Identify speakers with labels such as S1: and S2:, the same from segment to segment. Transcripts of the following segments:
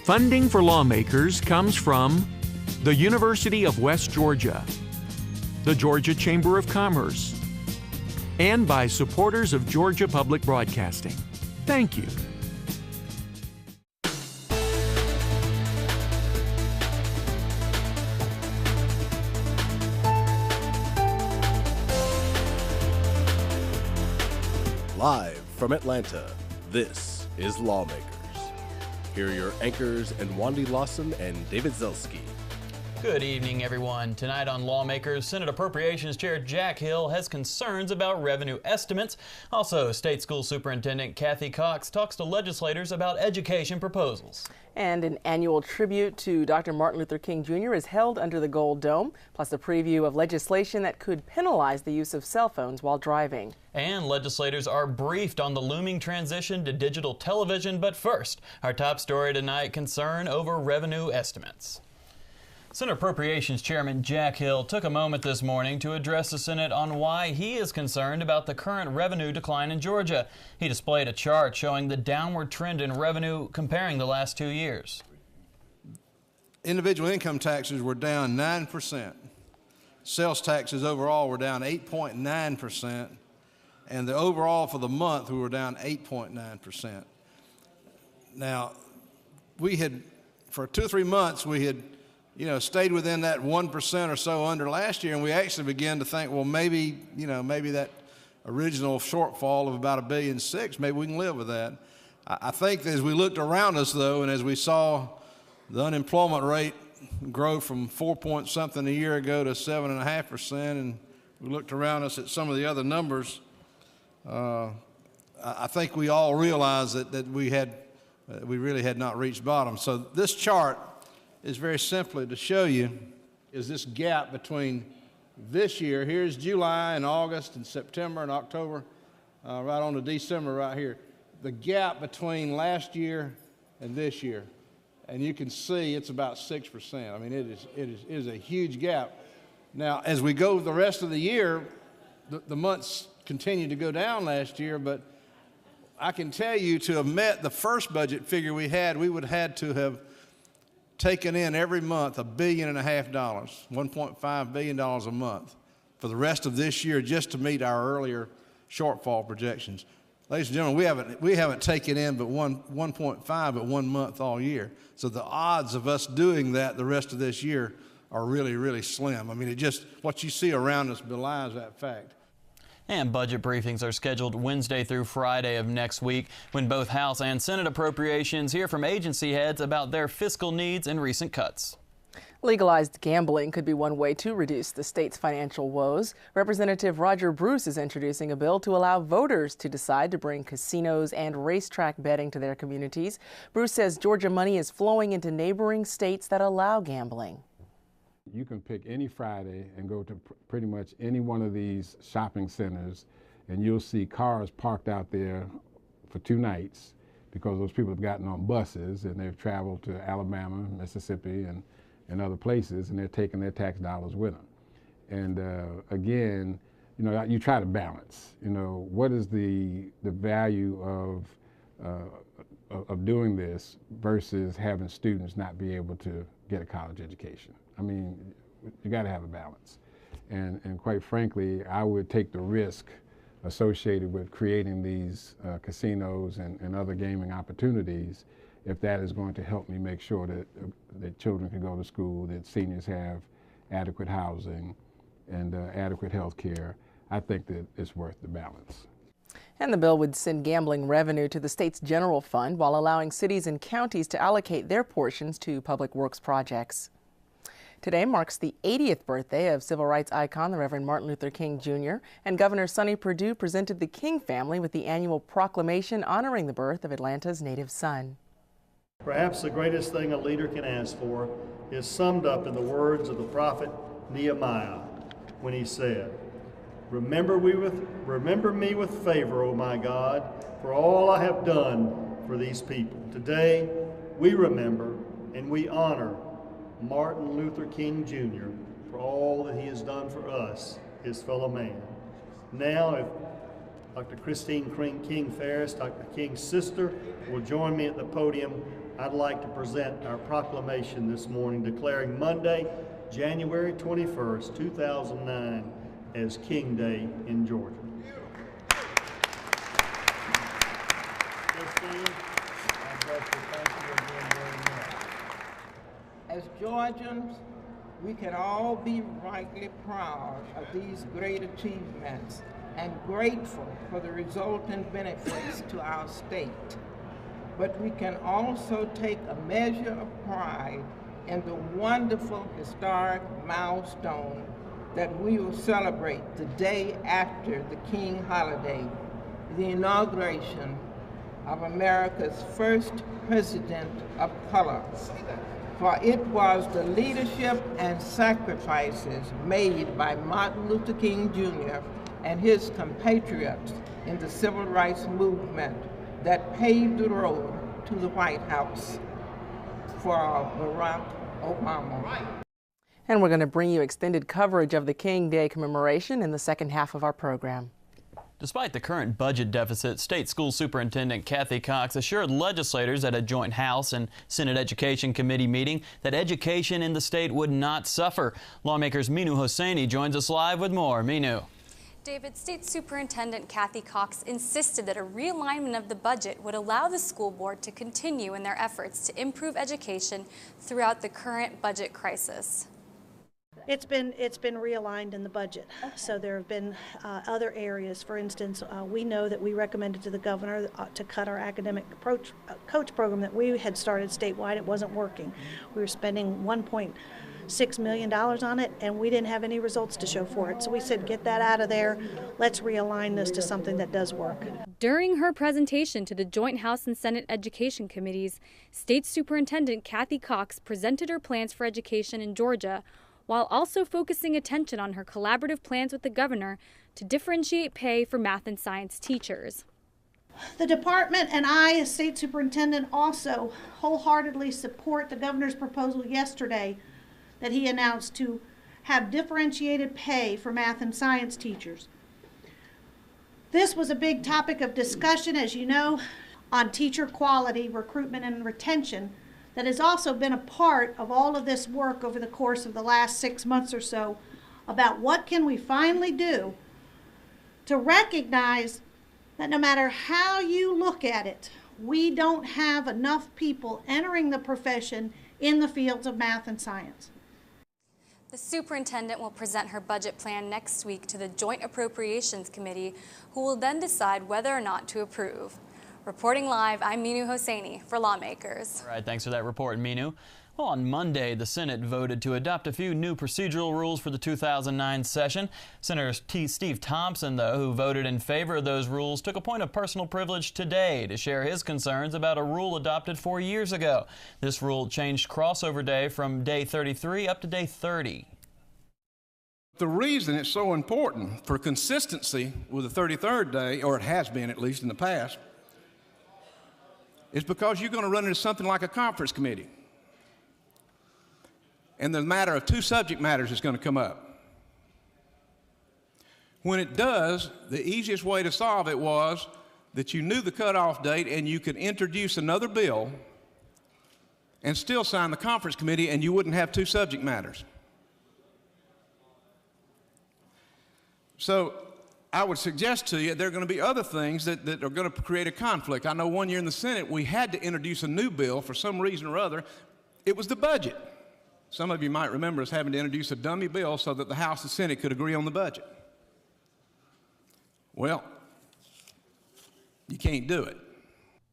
S1: Funding for Lawmakers comes from the University of West Georgia, the Georgia Chamber of Commerce, and by supporters of Georgia Public Broadcasting. Thank you.
S2: Live from Atlanta, this is Lawmakers. Here are your anchors, Wandi Lawson and David Zelski.
S3: Good evening, everyone. Tonight on Lawmakers, Senate Appropriations Chair Jack Hill has concerns about revenue estimates. Also, State School Superintendent Kathy Cox talks to legislators about education proposals.
S4: And an annual tribute to Dr. Martin Luther King Jr. is held under the Gold Dome, plus a preview of legislation that could penalize the use of cell phones while driving.
S3: And legislators are briefed on the looming transition to digital television. But first, our top story tonight, concern over revenue estimates. Senate Appropriations Chairman Jack Hill took a moment this morning to address the Senate on why he is concerned about the current revenue decline in Georgia. He displayed a chart showing the downward trend in revenue comparing the last 2 years.
S5: Individual income taxes were down 9%. Sales taxes overall were down 8.9%. And the overall for the month, we were down 8.9%. Now, we had, for 2 or 3 months, we had stayed within that 1% or so under last year, and we actually began to think, well, maybe that original shortfall of about $1.6 billion, maybe we can live with that. I think that as we looked around us, though, and as we saw the unemployment rate grow from 4 point something a year ago to 7.5%, and we looked around us at some of the other numbers, I think we all realized that we really had not reached bottom. So this chart is very simply to show you is this gap between this year, here's July and August and September and October, right on to December right here, the gap between last year and this year. And you can see it's about 6%. I mean, it is a huge gap. Now, as we go the rest of the year, the months continued to go down last year, but I can tell you to have met the first budget figure we had, we would have had to have taken in every month $1.5 billion, $1.5 billion a month for the rest of this year just to meet our earlier shortfall projections. Ladies and gentlemen, we haven't taken in but 1.5 but 1 month all year. So the odds of us doing that the rest of this year are really, really slim. I mean, what you see around us belies that fact.
S3: And budget briefings are scheduled Wednesday through Friday of next week, when both House and Senate Appropriations hear from agency heads about their fiscal needs and recent cuts.
S4: Legalized gambling could be one way to reduce the state's financial woes. Representative Roger Bruce is introducing a bill to allow voters to decide to bring casinos and racetrack betting to their communities. Bruce says Georgia money is flowing into neighboring states that allow gambling.
S6: You can pick any Friday and go to pretty much any one of these shopping centers, and you'll see cars parked out there for 2 nights because those people have gotten on buses and they've traveled to Alabama, Mississippi, and other places, and they're taking their tax dollars with them. And again, you try to balance. What is the value of doing this versus having students not be able to get a college education? I mean, you got to have a balance. And quite frankly, I would take the risk associated with creating these casinos and other gaming opportunities if that is going to help me make sure that children can go to school, that seniors have adequate housing and adequate health care. I think that it's worth the balance.
S4: And the bill would send gambling revenue to the state's general fund while allowing cities and counties to allocate their portions to public works projects. Today marks the 80th birthday of civil rights icon, the Reverend Martin Luther King Jr., and Governor Sonny Perdue presented the King family with the annual proclamation honoring the birth of Atlanta's native son.
S7: Perhaps the greatest thing a leader can ask for is summed up in the words of the prophet Nehemiah when he said, Remember me with favor, O my God, for all I have done for these people. Today, we remember and we honor Martin Luther King Jr. for all that he has done for us, his fellow man. Now, if Dr. Christine King-Ferris, Dr. King's sister, will join me at the podium. I'd like to present our proclamation this morning declaring Monday, January 21st, 2009 as King Day in Georgia.
S8: As Georgians, we can all be rightly proud of these great achievements and grateful for the resultant benefits to our state. But we can also take a measure of pride in the wonderful historic milestone that we will celebrate the day after the King holiday, the inauguration of America's first president of color. For it was the leadership and sacrifices made by Martin Luther King Jr. and his compatriots in the civil rights movement that paved the road to the White House for Barack Obama.
S4: And we're going to bring you extended coverage of the King Day commemoration in the second half of our program.
S3: Despite the current budget deficit, State School Superintendent Kathy Cox assured legislators at a joint House and Senate Education Committee meeting that education in the state would not suffer. Lawmakers Minu Hosseini joins us live with more. Minu.
S9: David, State Superintendent Kathy Cox insisted that a realignment of the budget would allow the school board to continue in their efforts to improve education throughout the current budget crisis.
S10: It's been realigned in the budget. So there have been other areas. For instance, we know that we recommended to the governor to cut our academic coach program that we had started statewide. It wasn't working. We were spending $1.6 million on it, and we didn't have any results to show for it. So we said, get that out of there. Let's realign this to something that does work.
S9: During her presentation to the Joint House and Senate Education Committees, State Superintendent Kathy Cox presented her plans for education in Georgia, while also focusing attention on her collaborative plans with the governor to differentiate pay for math and science teachers.
S10: The department and I, as state superintendent, also wholeheartedly support the governor's proposal yesterday that he announced to have differentiated pay for math and science teachers. This was a big topic of discussion, as you know, on teacher quality, recruitment, and retention. That has also been a part of all of this work over the course of the last 6 months or so about what can we finally do to recognize that no matter how you look at it, we don't have enough people entering the profession in the fields of math and science.
S9: The superintendent will present her budget plan next week to the Joint Appropriations Committee, who will then decide whether or not to approve. Reporting live, I'm Minu Hosseini for Lawmakers.
S3: All right, thanks for that report, Minu. Well, on Monday, the Senate voted to adopt a few new procedural rules for the 2009 session. Senator Steve Thompson, though, who voted in favor of those rules, took a point of personal privilege today to share his concerns about a rule adopted 4 years ago. This rule changed crossover day from day 33 up to day 30.
S5: The reason it's so important for consistency with the 33rd day, or it has been at least in the past, is because you're going to run into something like a conference committee. And the matter of two subject matters is going to come up. When it does, the easiest way to solve it was that you knew the cutoff date and you could introduce another bill and still sign the conference committee, and you wouldn't have two subject matters. So I would suggest to you there are going to be other things that are going to create a conflict. I know one year in the Senate we had to introduce a new bill for some reason or other. It was the budget. Some of you might remember us having to introduce a dummy bill so that the House and Senate could agree on the budget. Well, you can't do it.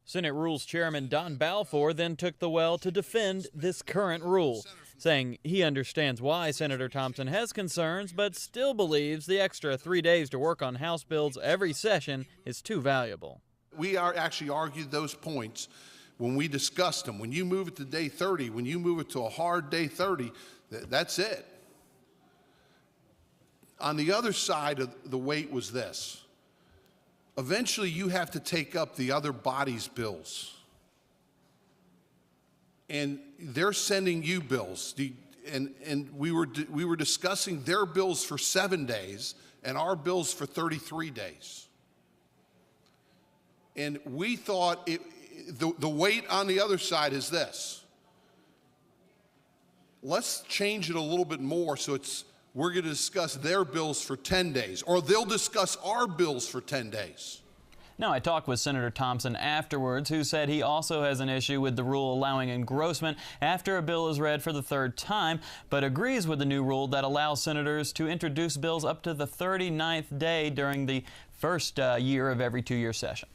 S3: Senate Rules Chairman Don Balfour then took the well to defend this current rule, saying he understands why Senator Thompson has concerns, but still believes the extra 3 days to work on House bills every session is too valuable.
S11: We actually argued those points when we discussed them. When you move it to day 30, when you move it to a hard day 30, that's it. On the other side of the weight was this. Eventually, you have to take up the other body's bills. And they're sending you bills. And we were discussing their bills for 7 days and our bills for 33 days. And we thought the weight on the other side is this. Let's change it a little bit more so we're going to discuss their bills for 10 days, or they'll discuss our bills for 10 days.
S3: Now, I talked with Senator Thompson afterwards, who said he also has an issue with the rule allowing engrossment after a bill is read for the third time, but agrees with the new rule that allows senators to introduce bills up to the 39th day during the first year of every 2-year session.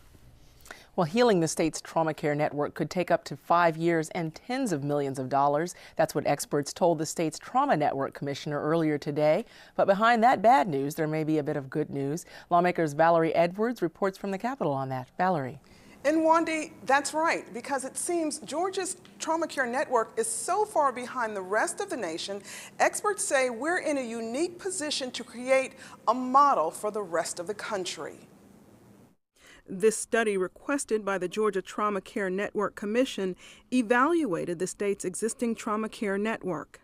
S4: Well, healing the state's trauma care network could take up to 5 years and tens of millions of dollars. That's what experts told the state's trauma network commissioner earlier today. But behind that bad news, there may be a bit of good news. Lawmakers Valerie Edwards reports from the Capitol on that. Valerie.
S12: And Wandy, that's right, because it seems Georgia's trauma care network is so far behind the rest of the nation, experts say we're in a unique position to create a model for the rest of the country. This study, requested by the Georgia Trauma Care Network Commission, evaluated the state's existing trauma care network.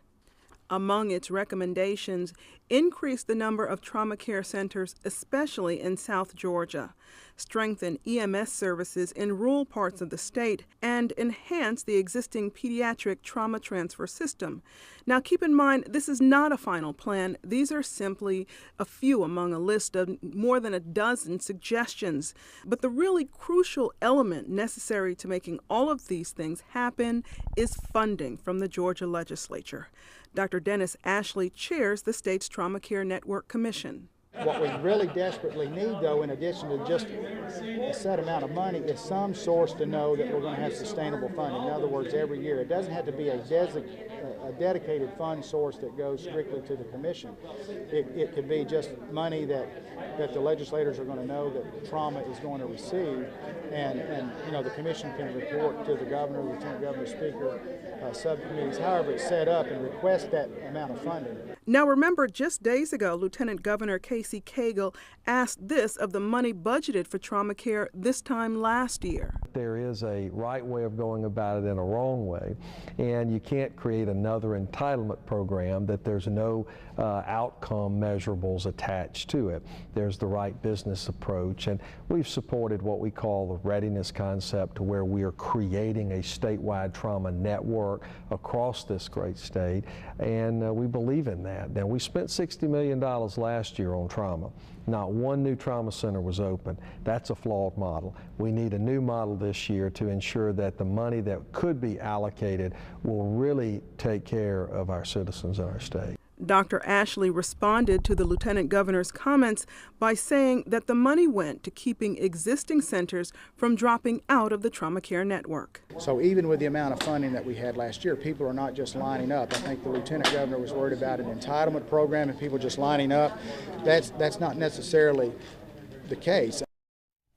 S12: Among its recommendations, increase the number of trauma care centers, especially in South Georgia, strengthen EMS services in rural parts of the state, and enhance the existing pediatric trauma transfer system. Now, keep in mind, this is not a final plan. These are simply a few among a list of more than a dozen suggestions. But the really crucial element necessary to making all of these things happen is funding from the Georgia legislature. Dr. Dennis Ashley chairs the state's Trauma Care Network Commission.
S13: What we really desperately need, though, in addition to just a set amount of money, is some source to know that we're going to have sustainable funding. In other words, every year. It doesn't have to be a dedicated fund source that goes strictly to the commission. It could be just money that the legislators are going to know that trauma is going to receive, and you know, the commission can report to the governor, lieutenant governor, speaker, subcommittees, however it's set up, and request that amount of funding.
S12: Now remember, just days ago, Lieutenant Governor Casey Cagle asked this of the money budgeted for trauma care this time last year.
S14: There is a right way of going about it and a wrong way, and you can't create another entitlement program that there's no outcome measurables attached to it. There's the right business approach, and we've supported what we call the readiness concept, to where we are creating a statewide trauma network across this great state, and we believe in that. Now, we spent $60 million last year on trauma. Not one new trauma center was open. That's a flawed model. We need a new model this year to ensure that the money that could be allocated will really take care of our citizens in our state.
S12: Dr. Ashley responded to the Lieutenant Governor's comments by saying that the money went to keeping existing centers from dropping out of the trauma care network.
S13: So even with the amount of funding that we had last year, people are not just lining up. I think the Lieutenant Governor was worried about an entitlement program and people just lining up. That's not necessarily the case.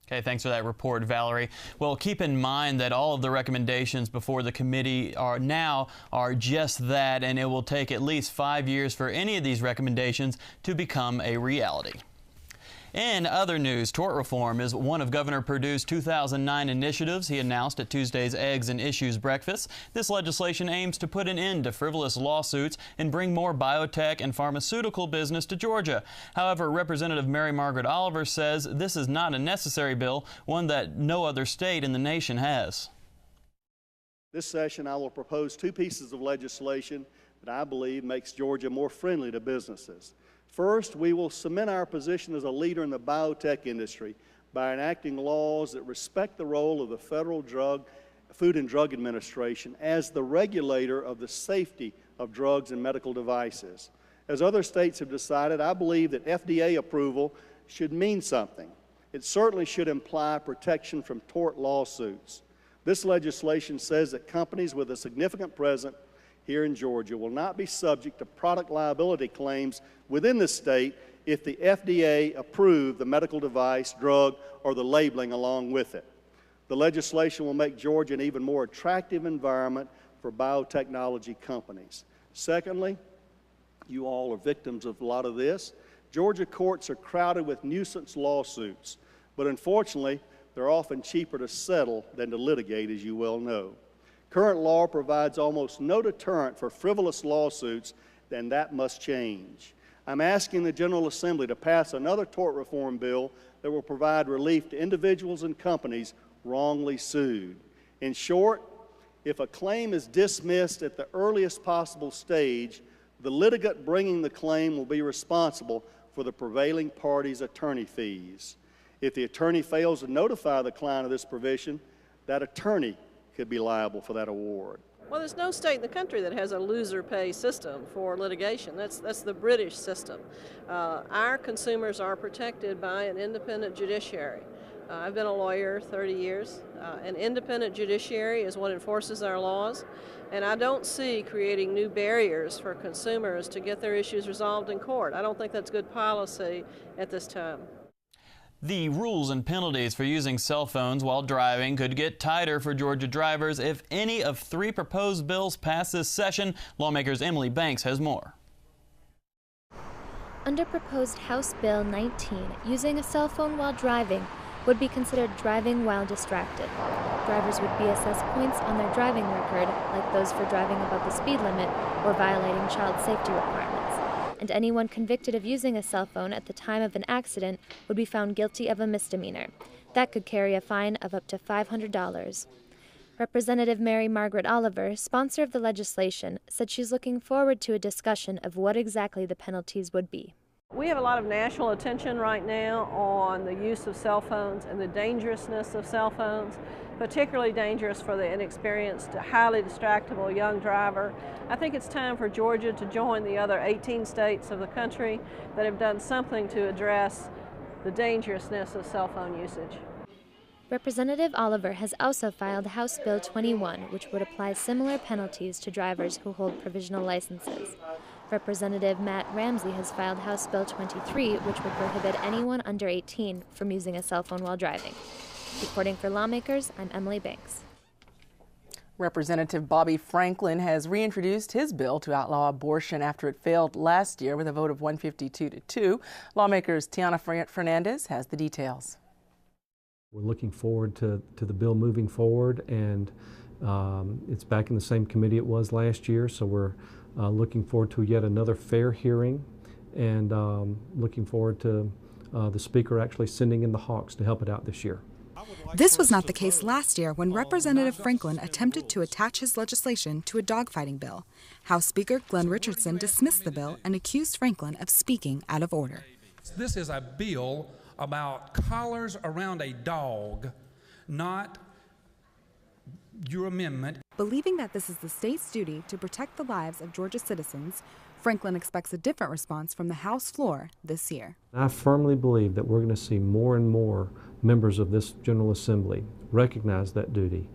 S3: Okay, thanks for that report, Valerie. Well, keep in mind that all of the recommendations before the committee are just that, and it will take at least 5 years for any of these recommendations to become a reality. In other news, tort reform is one of Governor Perdue's 2009 initiatives he announced at Tuesday's Eggs and Issues breakfast. This legislation aims to put an end to frivolous lawsuits and bring more biotech and pharmaceutical business to Georgia. However, Representative Mary Margaret Oliver says this is not a necessary bill, one that no other state in the nation has.
S7: This session, I will propose 2 pieces of legislation that I believe makes Georgia more friendly to businesses. First, we will cement our position as a leader in the biotech industry by enacting laws that respect the role of the Federal Food and Drug Administration as the regulator of the safety of drugs and medical devices. As other states have decided, I believe that FDA approval should mean something. It certainly should imply protection from tort lawsuits. This legislation says that companies with a significant presence here in Georgia will not be subject to product liability claims within the state if the FDA approved the medical device, drug, or the labeling along with it. The legislation will make Georgia an even more attractive environment for biotechnology companies. Secondly, you all are victims of a lot of this. Georgia courts are crowded with nuisance lawsuits, but unfortunately, they're often cheaper to settle than to litigate, as you well know. Current law provides almost no deterrent for frivolous lawsuits, and that must change. I'm asking the General Assembly to pass another tort reform bill that will provide relief to individuals and companies wrongly sued. In short, if a claim is dismissed at the earliest possible stage, the litigant bringing the claim will be responsible for the prevailing party's attorney fees. If the attorney fails to notify the client of this provision, that attorney could be liable for that award.
S15: Well, there's no state in the country that has a loser pay system for litigation. That's the British system. Our consumers are protected by an independent judiciary. I've been a lawyer 30 years. An independent judiciary is what enforces our laws, and I don't see creating new barriers for consumers to get their issues resolved in court. I don't think that's good policy at this time.
S3: The rules and penalties for using cell phones while driving could get tighter for Georgia drivers if any of 3 proposed bills pass this session. Lawmakers' Emily Banks has more.
S16: Under proposed House Bill 19, using a cell phone while driving would be considered driving while distracted. Drivers would be assessed points on their driving record, like those for driving above the speed limit or violating child safety requirements. And anyone convicted of using a cell phone at the time of an accident would be found guilty of a misdemeanor. That could carry a fine of up to $500. Representative Mary Margaret Oliver, sponsor of the legislation, said she's looking forward to a discussion of what exactly the penalties would be.
S15: We have a lot of national attention right now on the use of cell phones and the dangerousness of cell phones, particularly dangerous for the inexperienced, highly distractible young driver. I think it's time for Georgia to join the other 18 states of the country that have done something to address the dangerousness of cell phone usage.
S16: Representative Oliver has also filed House Bill 21, which would apply similar penalties to drivers who hold provisional licenses. Representative Matt Ramsey has filed House Bill 23, which would prohibit anyone under 18 from using a cell phone while driving. Reporting for Lawmakers, I'm Emily Banks.
S4: Representative Bobby Franklin has reintroduced his bill to outlaw abortion after it failed last year with a vote of 152-2. Lawmakers' Tiana Fernandez has the details.
S17: We're looking forward to the bill moving forward, and it's back in the same committee it was last year, so we're looking forward to yet another fair hearing, and looking forward to the Speaker actually sending in the Hawks to help it out this year.
S18: This was not the case last year when Representative Franklin attempted to attach his legislation to a dogfighting bill. House Speaker Glenn Richardson dismissed the bill and accused Franklin of speaking out of order.
S19: This is a bill about collars around a dog, not your amendment.
S18: Believing that this is the state's duty to protect the lives of Georgia citizens, Franklin expects a different response from the House floor this year.
S17: I firmly believe that we're going to see more and more members of this General Assembly recognize that duty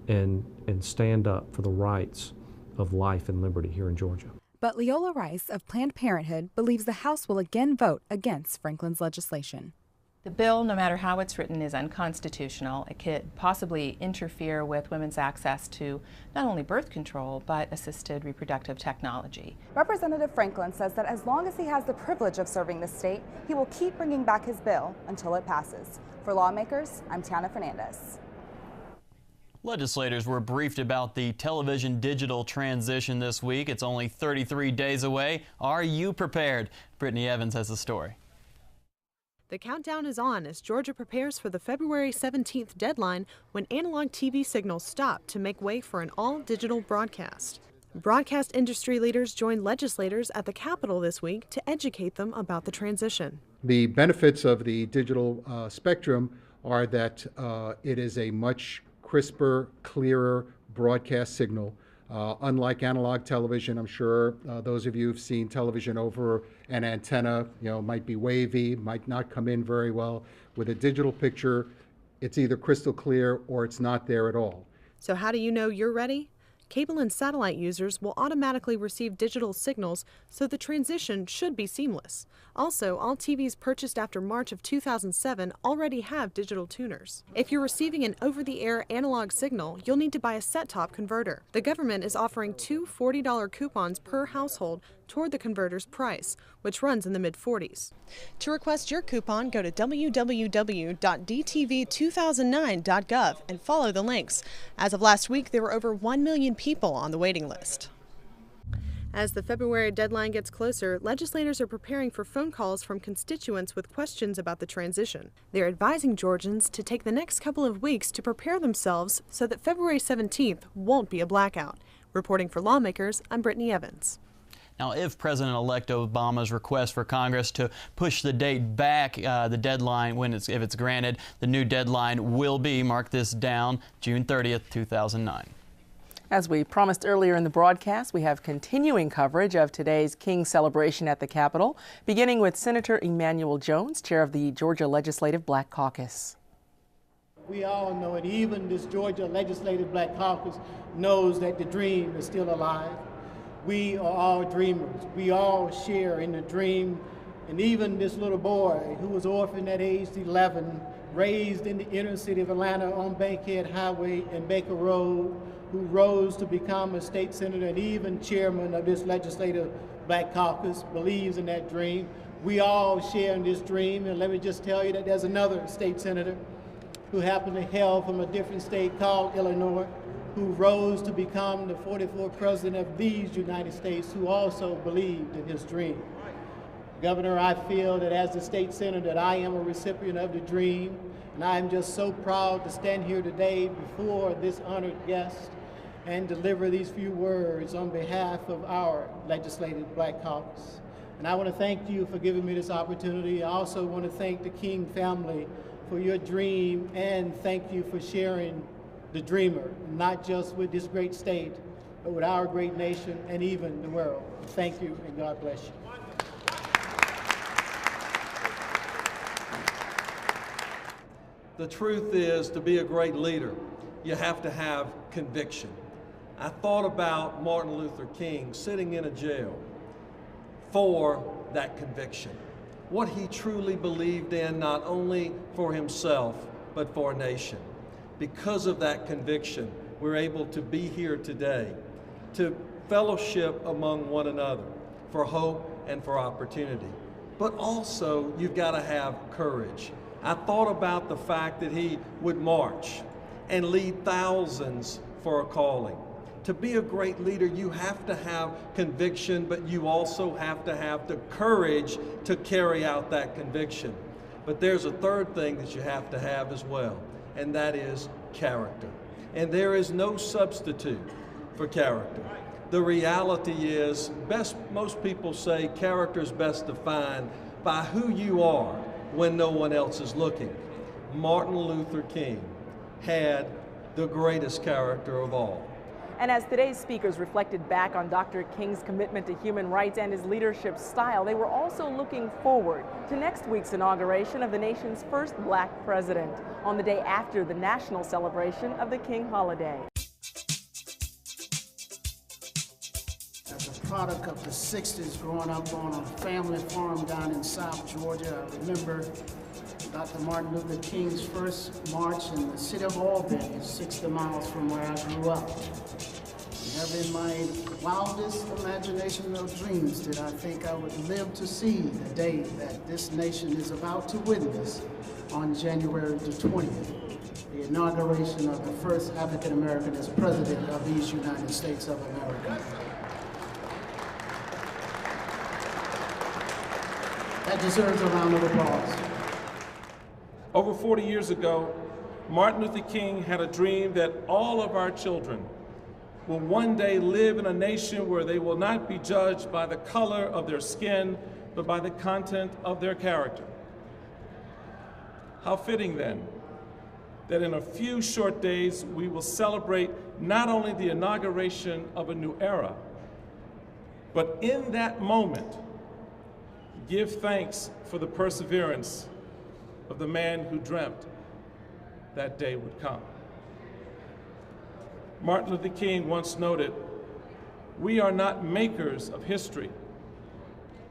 S17: and stand up for the rights of life and liberty here in Georgia.
S18: But Leola Rice of Planned Parenthood believes the House will again vote against Franklin's legislation.
S20: The bill, no matter how it's written, is unconstitutional. It could possibly interfere with women's access to not only birth control, but assisted reproductive technology.
S18: Representative Franklin says that as long as he has the privilege of serving the state, he will keep bringing back his bill until it passes. For Lawmakers, I'm Tiana Fernandez.
S3: Legislators were briefed about the television digital transition this week. It's only 33 days away. Are you prepared? Brittany Evans has the story.
S21: The countdown is on as Georgia prepares for the February 17th deadline when analog TV signals stop to make way for an all-digital broadcast. Broadcast industry leaders joined legislators at the Capitol this week to educate them about the transition.
S22: The benefits of the digital spectrum are that it is a much crisper, clearer broadcast signal. Unlike analog television, I'm sure those of you who've seen television over an antenna, might be wavy, might not come in very well. With a digital picture, it's either crystal clear or it's not there at all.
S21: So how do you know you're ready? Cable and satellite users will automatically receive digital signals, so the transition should be seamless. Also, all TVs purchased after March of 2007 already have digital tuners. If you're receiving an over-the-air analog signal, you'll need to buy a set-top converter. The government is offering 2 $40 coupons per household toward the converter's price, which runs in the mid-40s. To request your coupon, go to www.dtv2009.gov and follow the links. As of last week, there were over 1 million people on the waiting list. As the February deadline gets closer, legislators are preparing for phone calls from constituents with questions about the transition. They're advising Georgians to take the next couple of weeks to prepare themselves so that February 17th won't be a blackout. Reporting for Lawmakers, I'm Brittany Evans.
S3: Now, if President-elect Obama's request for Congress to push the date back, the deadline, if it's granted, the new deadline will be, mark this down, June 30th, 2009.
S4: As we promised earlier in the broadcast, we have continuing coverage of today's King celebration at the Capitol, beginning with Senator Emanuel Jones, chair of the Georgia Legislative Black Caucus.
S1: We all know it. Even this Georgia Legislative Black Caucus knows that the dream is still alive. We are all dreamers. We all share in the dream. And even this little boy who was orphaned at age 11, raised in the inner city of Atlanta on Bankhead Highway and Baker Road, who rose to become a state senator and even chairman of this Legislative Black Caucus, believes in that dream. We all share in this dream, and let me just tell you that there's another state senator who happened to hail from a different state called Illinois, who rose to become the 44th president of these United States, who also believed in his dream. Governor, I feel that as the state senator that I am a recipient of the dream, and I am just so proud to stand here today before this honored guest and deliver these few words on behalf of our Legislative Black Caucus. And I want to thank you for giving me this opportunity. I also want to thank the King family for your dream, and thank you for sharing the dreamer, not just with this great state, but with our great nation and even the world. Thank you, and God bless you.
S2: The truth is, to be a great leader, you have to have conviction. I thought about Martin Luther King sitting in a jail for that conviction. What he truly believed in, not only for himself, but for a nation. Because of that conviction, we're able to be here today to fellowship among one another for hope and for opportunity. But also, you've got to have courage. I thought about the fact that he would march and lead thousands for a calling. To be a great leader, you have to have conviction, but you also have to have the courage to carry out that conviction. But there's a third thing that you have to have as well, and that is character. And there is no substitute for character. The reality is, most people say character is best defined by who you are when no one else is looking. Martin Luther King had the greatest character of all.
S4: And as today's speakers reflected back on Dr. King's commitment to human rights and his leadership style, they were also looking forward to next week's inauguration of the nation's first black president on the day after the national celebration of the King holiday.
S1: As a product of the 60s, growing up on a family farm down in South Georgia, I remember Dr. Martin Luther King's first march in the city of Albany, 60 miles from where I grew up. Never in my wildest imagination or dreams did I think I would live to see the day that this nation is about to witness on January the 20th, the inauguration of the first African American as president of these United States of America. That deserves a round of applause.
S23: Over 40 years ago, Martin Luther King had a dream that all of our children will one day live in a nation where they will not be judged by the color of their skin, but by the content of their character. How fitting then that in a few short days we will celebrate not only the inauguration of a new era, but in that moment give thanks for the perseverance of the man who dreamt that day would come. Martin Luther King once noted, "We are not makers of history,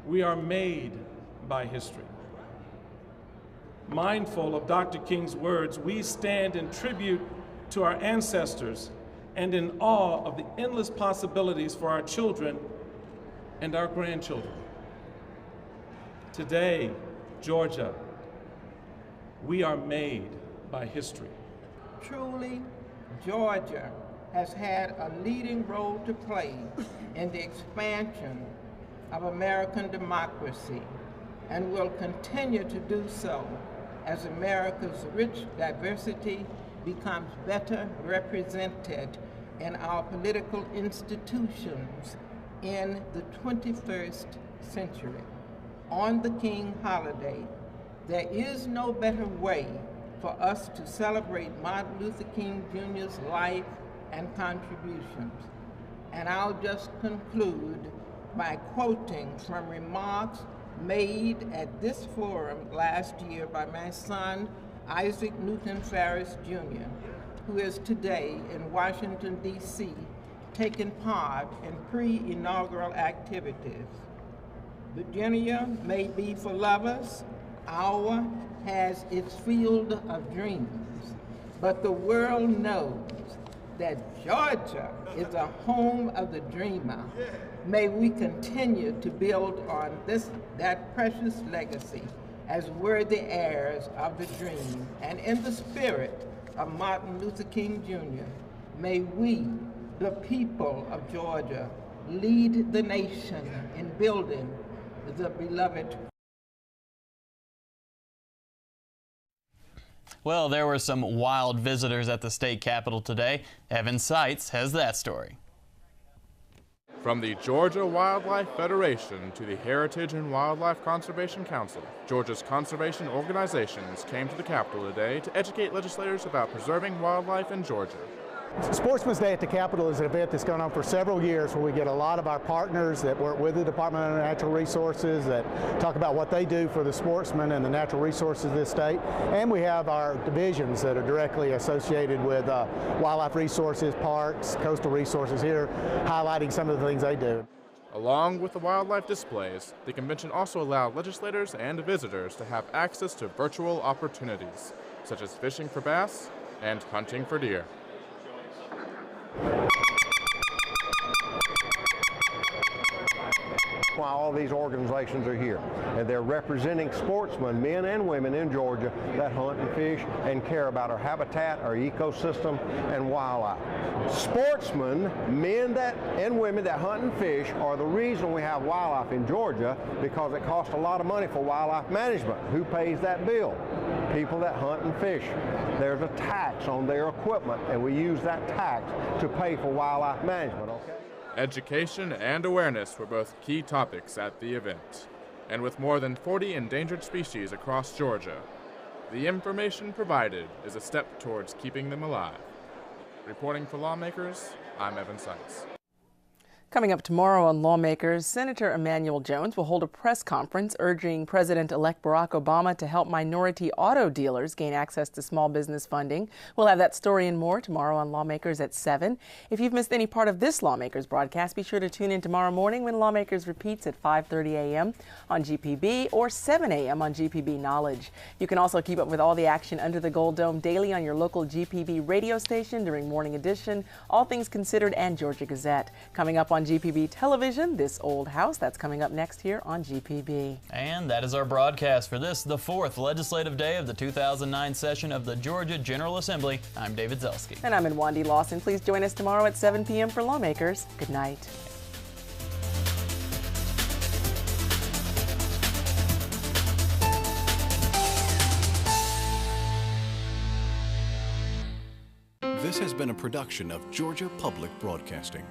S23: we are made by history." Mindful of Dr. King's words, we stand in tribute to our ancestors and in awe of the endless possibilities for our children and our grandchildren. Today, Georgia, we are made by history.
S8: Truly, Georgia has had a leading role to play in the expansion of American democracy and will continue to do so as America's rich diversity becomes better represented in our political institutions in the 21st century. On the King holiday, there is no better way for us to celebrate Martin Luther King Jr.'s life and contributions. And I'll just conclude by quoting from remarks made at this forum last year by my son, Isaac Newton Ferris Jr., who is today in Washington, D.C., taking part in pre-inaugural activities. Virginia may be for lovers, our has its field of dreams, but the world knows that Georgia is a home of the dreamer. May we continue to build on that precious legacy as worthy heirs of the dream, and in the spirit of Martin Luther King Jr., may we, the people of Georgia, lead the nation in building the beloved.
S3: Well, there were some wild visitors at the state capitol today. Evan Seitz has that story.
S6: From the Georgia Wildlife Federation to the Heritage and Wildlife Conservation Council, Georgia's conservation organizations came to the Capitol today to educate legislators about preserving wildlife in Georgia.
S9: Sportsman's Day at the Capitol is an event that's gone on for several years where we get a lot of our partners that work with the Department of Natural Resources that talk about what they do for the sportsmen and the natural resources of this state. And we have our divisions that are directly associated with wildlife resources, parks, coastal resources here, highlighting some of the things they do.
S6: Along with the wildlife displays, the convention also allowed legislators and visitors to have access to virtual opportunities, such as fishing for bass and hunting for deer.
S10: Why all these organizations are here, and they're representing sportsmen, men and women in Georgia that hunt and fish and care about our habitat, our ecosystem, and wildlife. Sportsmen, men and women that hunt and fish are the reason we have wildlife in Georgia, because it costs a lot of money for wildlife management. Who pays that bill? People that hunt and fish. There's a tax on their equipment, and we use that tax to pay for wildlife management, okay?
S6: Education and awareness were both key topics at the event. And with more than 40 endangered species across Georgia, the information provided is a step towards keeping them alive. Reporting for Lawmakers, I'm Evan Seitz.
S4: Coming up tomorrow on Lawmakers, Senator Emanuel Jones will hold a press conference urging President-elect Barack Obama to help minority auto dealers gain access to small business funding. We'll have that story and more tomorrow on Lawmakers at 7. If you've missed any part of this Lawmakers broadcast, be sure to tune in tomorrow morning when Lawmakers repeats at 5:30 a.m. on GPB or 7 a.m. on GPB Knowledge. You can also keep up with all the action under the Gold Dome daily on your local GPB radio station during Morning Edition, All Things Considered, and Georgia Gazette. Coming up on GPB Television, This Old House. That's coming up next here on GPB.
S3: And that is our broadcast for this, the fourth legislative day of the 2009 session of the Georgia General Assembly. I'm David Zelski.
S4: And I'm Wandy Lawson. Please join us tomorrow at 7 p.m. for Lawmakers. Good night.
S24: This has been a production of Georgia Public Broadcasting.